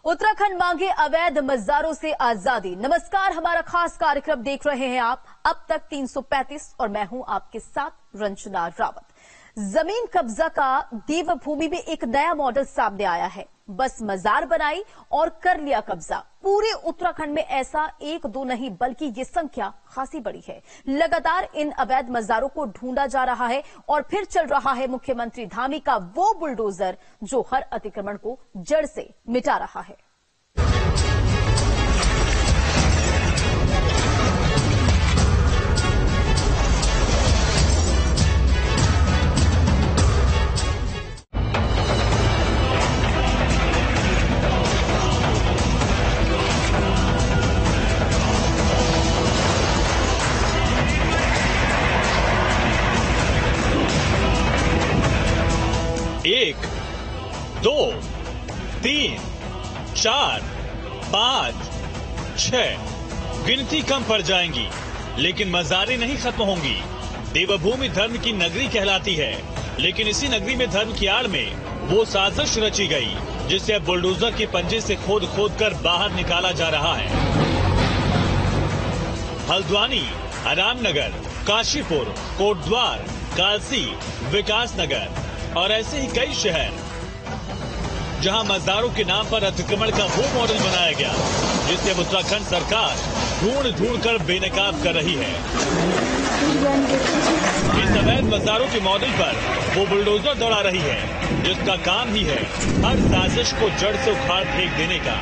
उत्तराखंड मांगे अवैध मज़ारों से आजादी। नमस्कार, हमारा खास कार्यक्रम देख रहे हैं आप। अब तक 335 और मैं हूं आपके साथ रंजना रावत। जमीन कब्जा का देवभूमि में एक नया मॉडल सामने आया है। बस मजार बनाई और कर लिया कब्जा। पूरे उत्तराखंड में ऐसा एक दो नहीं बल्कि ये संख्या खासी बड़ी है। लगातार इन अवैध मजारों को ढूंढा जा रहा है और फिर चल रहा है मुख्यमंत्री धामी का वो बुलडोजर जो हर अतिक्रमण को जड़ से मिटा रहा है। एक, दो, तीन, चार, पांच, छह गिनती कम पड़ जाएंगी, लेकिन मज़ारें नहीं खत्म होंगी। देवभूमि धर्म की नगरी कहलाती है, लेकिन इसी नगरी में धर्म की आड़ में वो साजिश रची गई जिसे अब बुलडोजर के पंजे से खोद खोद कर बाहर निकाला जा रहा है। हल्द्वानी, आरामनगर, काशीपुर, कोटद्वार, कालसी, विकासनगर और ऐसे ही कई शहर जहां मज़ारों के नाम पर अतिक्रमण का वो मॉडल बनाया गया जिसे अब उत्तराखंड सरकार ढूंढ ढूंढ कर बेनकाब कर रही है। इस अवैध मज़ारों के मॉडल पर वो बुलडोजर दौड़ा रही है जिसका काम ही है हर साजिश को जड़ से उखाड़ फेंक देने का।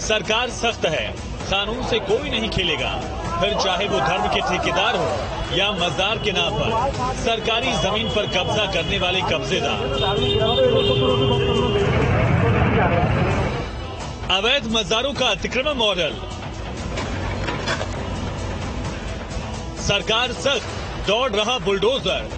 सरकार सख्त है, कानून से कोई नहीं खेलेगा, फिर चाहे वो धर्म के ठेकेदार हो या मजार के नाम पर सरकारी जमीन पर कब्जा करने वाले कब्जेदार। अवैध मजारों का अतिक्रमण मॉडल, सरकार सख्त, दौड़ रहा बुलडोजर।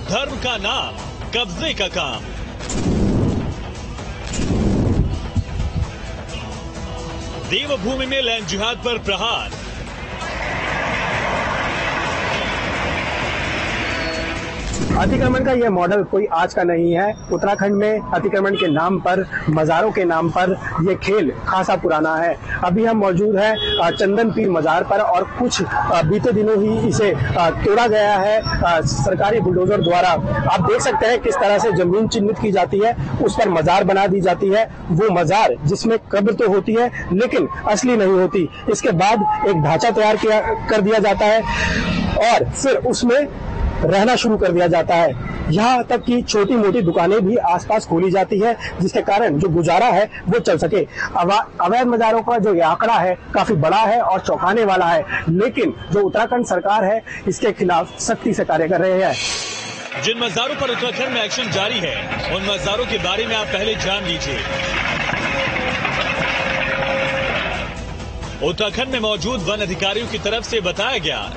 धर्म का नाम, कब्जे का काम। देवभूमि में लैंड जिहाद पर प्रहार। अतिक्रमण का यह मॉडल कोई आज का नहीं है। उत्तराखंड में अतिक्रमण के नाम पर, मज़ारों के नाम पर यह खेल खासा पुराना है। अभी हम मौजूद हैं चंदन पीर मज़ार पर और कुछ बीते दिनों ही इसे तोड़ा गया है सरकारी बुलडोजर द्वारा। आप देख सकते हैं किस तरह से जमीन चिन्हित की जाती है, उस पर मज़ार बना दी जाती है। वो मज़ार जिसमें कब्र तो होती है लेकिन असली नहीं होती। इसके बाद एक ढांचा तैयार कर दिया जाता है और फिर उसमें रहना शुरू कर दिया जाता है। यहाँ तक कि छोटी मोटी दुकानें भी आसपास खोली जाती है जिसके कारण जो गुजारा है वो चल सके। अवैध मज़ारों का जो ये आंकड़ा है काफी बड़ा है और चौंकाने वाला है, लेकिन जो उत्तराखंड सरकार है इसके खिलाफ सख्ती से कार्य कर रहे हैं। जिन मज़ारों पर उत्तराखंड में एक्शन जारी है उन मज़ारों के बारे में आप पहले जान लीजिए। उत्तराखंड में मौजूद वन अधिकारियों की तरफ से बताया गया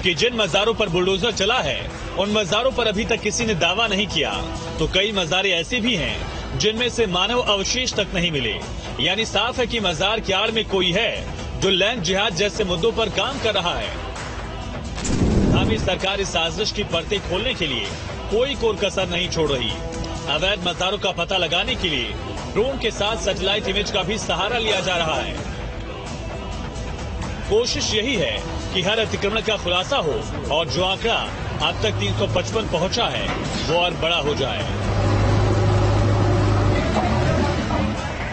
कि जिन मज़ारों पर बुलडोजर चला है उन मज़ारों पर अभी तक किसी ने दावा नहीं किया, तो कई मज़ारें ऐसी भी हैं जिनमें से मानव अवशेष तक नहीं मिले। यानी साफ है कि मज़ार की आड़ में कोई है जो लैंड जिहाद जैसे मुद्दों पर काम कर रहा है। धामी सरकार इस साजिश की परतें खोलने के लिए कोई कोर कसर नहीं छोड़ रही। अवैध मज़ारों का पता लगाने के लिए ड्रोन के साथ सैटेलाइट इमेज का भी सहारा लिया जा रहा है। कोशिश यही है कि हर अतिक्रमण का खुलासा हो और जो आंकड़ा अब तक 355 पहुंचा है वो और बड़ा हो जाए।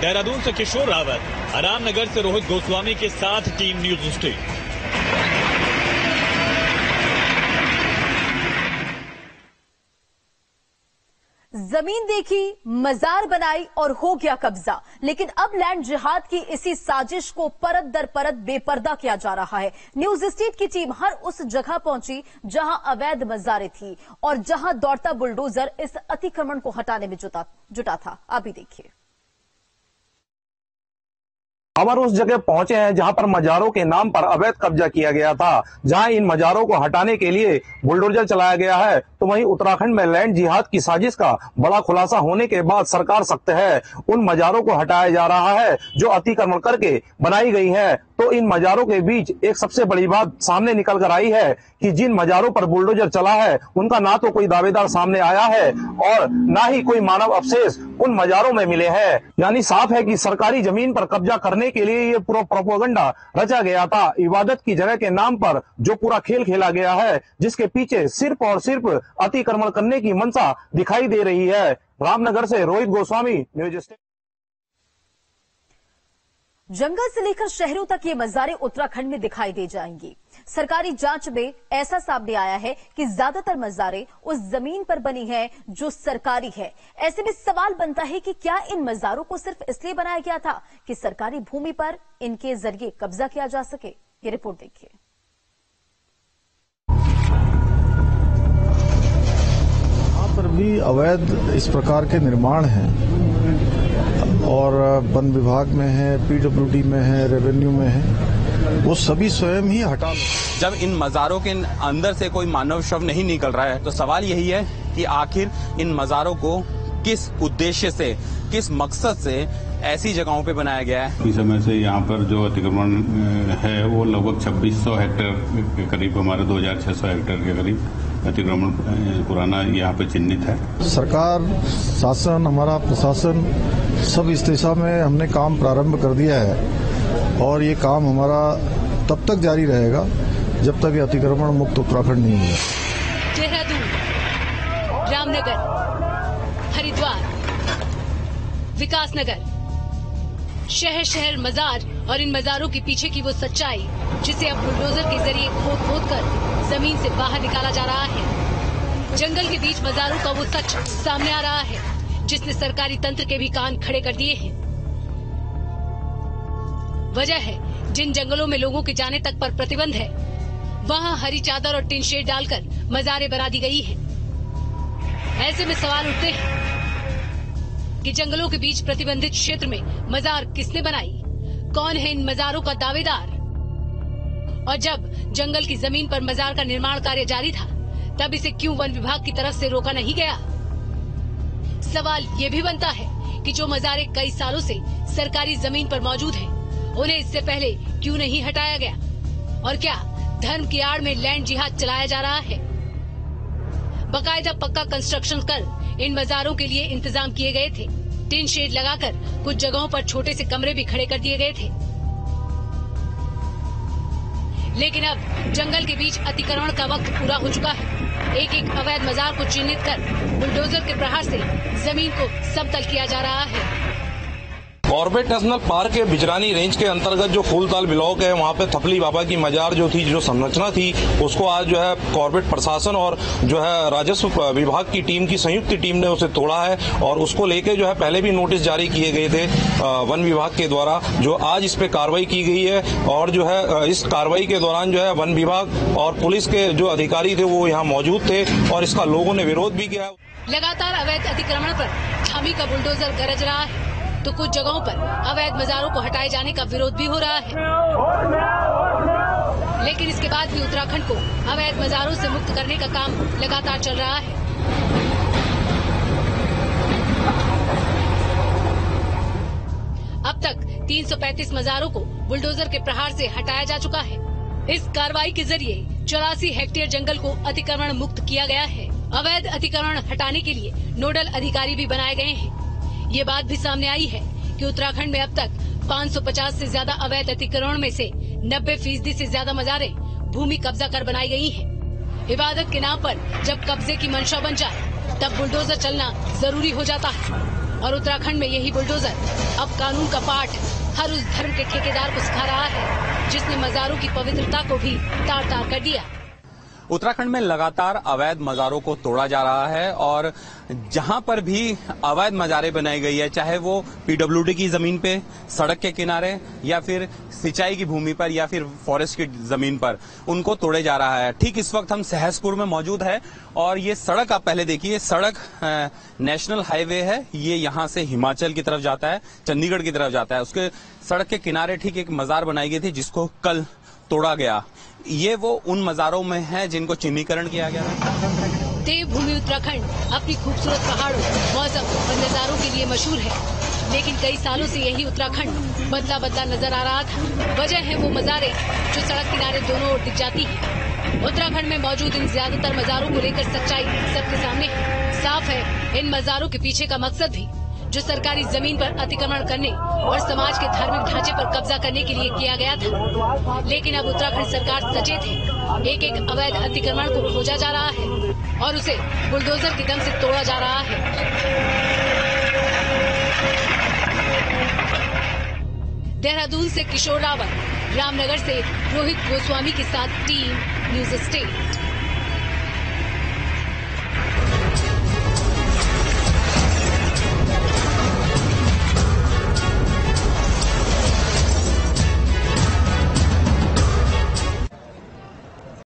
देहरादून से किशोर रावत, आरामनगर से रोहित गोस्वामी के साथ टीम न्यूज स्टेट। जमीन देखी, मजार बनाई और हो गया कब्जा। लेकिन अब लैंड जिहाद की इसी साजिश को परत दर परत बेपर्दा किया जा रहा है। न्यूज स्टेट की टीम हर उस जगह पहुंची जहां अवैध मजारें थी और जहां दौड़ता बुलडोजर इस अतिक्रमण को हटाने में जुटा था। अभी देखिए। अमर उस जगह पहुंचे हैं जहां पर मजारों के नाम पर अवैध कब्जा किया गया था, जहां इन मजारों को हटाने के लिए बुलडोजर चलाया गया है। तो वहीं उत्तराखंड में लैंड जिहाद की साजिश का बड़ा खुलासा होने के बाद सरकार सख्त है। उन मजारों को हटाया जा रहा है जो अतिक्रमण करके बनाई गई है। तो इन मजारों के बीच एक सबसे बड़ी बात सामने निकल कर आई है कि जिन मजारों पर बुलडोजर चला है उनका ना तो कोई दावेदार सामने आया है और ना ही कोई मानव अवशेष उन मजारों में मिले हैं। यानी साफ है कि सरकारी जमीन पर कब्जा करने के लिए ये पूरा प्रोपेगेंडा रचा गया था। इबादत की जगह के नाम पर जो पूरा खेल खेला गया है, जिसके पीछे सिर्फ और सिर्फ अतिक्रमण करने की मंशा दिखाई दे रही है। रामनगर से रोहित गोस्वामी, न्यूज स्टेशन। जंगल से लेकर शहरों तक ये मज़ारें उत्तराखंड में दिखाई दे जाएंगी। सरकारी जांच में ऐसा सामने आया है कि ज्यादातर मज़ारें उस जमीन पर बनी हैं जो सरकारी है। ऐसे में सवाल बनता है कि क्या इन मज़ारों को सिर्फ इसलिए बनाया गया था कि सरकारी भूमि पर इनके जरिए कब्जा किया जा सके? ये रिपोर्ट देखिए। यहाँ पर भी अवैध इस प्रकार के निर्माण हैं और वन विभाग में है, पीडब्ल्यूडी में है, रेवेन्यू में है, वो सभी स्वयं ही हटा लो। जब इन मज़ारों के अंदर से कोई मानव शव नहीं निकल रहा है तो सवाल यही है कि आखिर इन मज़ारों को किस उद्देश्य से, किस मकसद से ऐसी जगहों पे बनाया गया है। इस समय से यहाँ पर जो अतिक्रमण है वो लगभग 2600 हेक्टेयर के करीब, हमारे 2600 हेक्टेयर के करीब अतिक्रमण पुराना यहाँ पे चिन्हित है। सरकार, शासन, हमारा प्रशासन सब इस दिशा में हमने काम प्रारंभ कर दिया है और ये काम हमारा तब तक जारी रहेगा जब तक ये अतिक्रमण मुक्त उत्तराखंड नहीं है। देहरादून, रामनगर, हरिद्वार, विकासनगर, शहर शहर मजार और इन मजारों के पीछे की वो सच्चाई जिसे अब बुलडोजर के जरिए खोद खोद कर जमीन से बाहर निकाला जा रहा है। जंगल के बीच मजारों का वो सच सामने आ रहा है जिसने सरकारी तंत्र के भी कान खड़े कर दिए हैं। वजह है जिन जंगलों में लोगों के जाने तक पर प्रतिबंध है वहां हरी चादर और टिन शेड डालकर मजारें बना दी गई है। ऐसे में सवाल उठते हैं कि जंगलों के बीच प्रतिबंधित क्षेत्र में मजार किसने बनाई, कौन है इन मजारों का दावेदार, और जब जंगल की जमीन पर मजार का निर्माण कार्य जारी था तब इसे क्यों वन विभाग की तरफ से रोका नहीं गया। सवाल ये भी बनता है कि जो मजारें कई सालों से सरकारी जमीन पर मौजूद हैं, उन्हें इससे पहले क्यों नहीं हटाया गया, और क्या धर्म की आड़ में लैंड जिहाद चलाया जा रहा है। बाकायदा पक्का कंस्ट्रक्शन कर इन मजारों के लिए इंतजाम किए गए थे। टिन शेड लगाकर कुछ जगहों पर छोटे से कमरे भी खड़े कर दिए गए थे। लेकिन अब जंगल के बीच अतिक्रमण का वक्त पूरा हो चुका है। एक एक अवैध मजार को चिन्हित कर बुलडोजर के प्रहार से जमीन को समतल किया जा रहा है। कॉर्बेट नेशनल पार्क के बिजरानी रेंज के अंतर्गत जो फूलताल ब्लॉक है वहाँ पे थपली बाबा की मजार जो थी, जो संरचना थी, उसको आज जो है कॉर्बेट प्रशासन और जो है राजस्व विभाग की टीम की संयुक्त टीम ने उसे तोड़ा है और उसको लेके जो है पहले भी नोटिस जारी किए गए थे वन विभाग के द्वारा, जो आज इस पे कार्रवाई की गई है। और जो है इस कार्रवाई के दौरान जो है वन विभाग और पुलिस के जो अधिकारी थे वो यहाँ मौजूद थे और इसका लोगों ने विरोध भी किया। लगातार अवैध अतिक्रमण पर धामी का बुलडोजर गरज रहा है तो कुछ जगहों पर अवैध मजारों को हटाए जाने का विरोध भी हो रहा है। लेकिन इसके बाद भी उत्तराखंड को अवैध मजारों से मुक्त करने का काम लगातार चल रहा है। अब तक 335 मजारों को बुलडोजर के प्रहार से हटाया जा चुका है। इस कार्रवाई के जरिए 84 हेक्टेयर जंगल को अतिक्रमण मुक्त किया गया है। अवैध अतिक्रमण हटाने के लिए नोडल अधिकारी भी बनाए गए हैं। ये बात भी सामने आई है कि उत्तराखंड में अब तक 550 से ज्यादा अवैध अतिक्रमण में से 90% से ज्यादा मजारें भूमि कब्जा कर बनाई गई हैं। इबादत के नाम पर जब कब्जे की मंशा बन जाए तब बुलडोजर चलना जरूरी हो जाता है और उत्तराखंड में यही बुलडोजर अब कानून का पाठ हर उस धर्म के ठेकेदार को सिखा रहा है जिसने मजारों की पवित्रता को भी तार तार कर दिया। उत्तराखंड में लगातार अवैध मजारों को तोड़ा जा रहा है और जहां पर भी अवैध मजारें बनाई गई है, चाहे वो पीडब्ल्यूडी की जमीन पे, सड़क के किनारे या फिर सिंचाई की भूमि पर या फिर फॉरेस्ट की जमीन पर, उनको तोड़े जा रहा है। ठीक इस वक्त हम सहसपुर में मौजूद है और ये सड़क आप पहले देखिए, सड़क नेशनल हाईवे है, ये यहां से हिमाचल की तरफ जाता है, चंडीगढ़ की तरफ जाता है। उसके सड़क के किनारे ठीक एक मजार बनाई गई थी जिसको कल तोड़ा गया। ये वो उन मजारों में है जिनको चिन्हीकरण किया गया है। देवभूमि उत्तराखंड अपनी खूबसूरत पहाड़ों, मौसम और नजारों के लिए मशहूर है, लेकिन कई सालों से यही उत्तराखंड बदला बदला नजर आ रहा था। वजह है वो मजारें जो सड़क किनारे दोनों ओर दिख जाती है। उत्तराखंड में मौजूद इन ज्यादातर मजारों को लेकर सच्चाई सबके सामने है। साफ है इन मजारों के पीछे का मकसद भी, जो सरकारी जमीन पर अतिक्रमण करने और समाज के धार्मिक ढांचे पर कब्जा करने के लिए किया गया था। लेकिन अब उत्तराखंड सरकार सचेत है, एक एक अवैध अतिक्रमण को खोजा जा रहा है और उसे बुलडोजर के दम से तोड़ा जा रहा है। देहरादून से किशोर रावत, रामनगर से रोहित गोस्वामी के साथ टीम न्यूज स्टेट।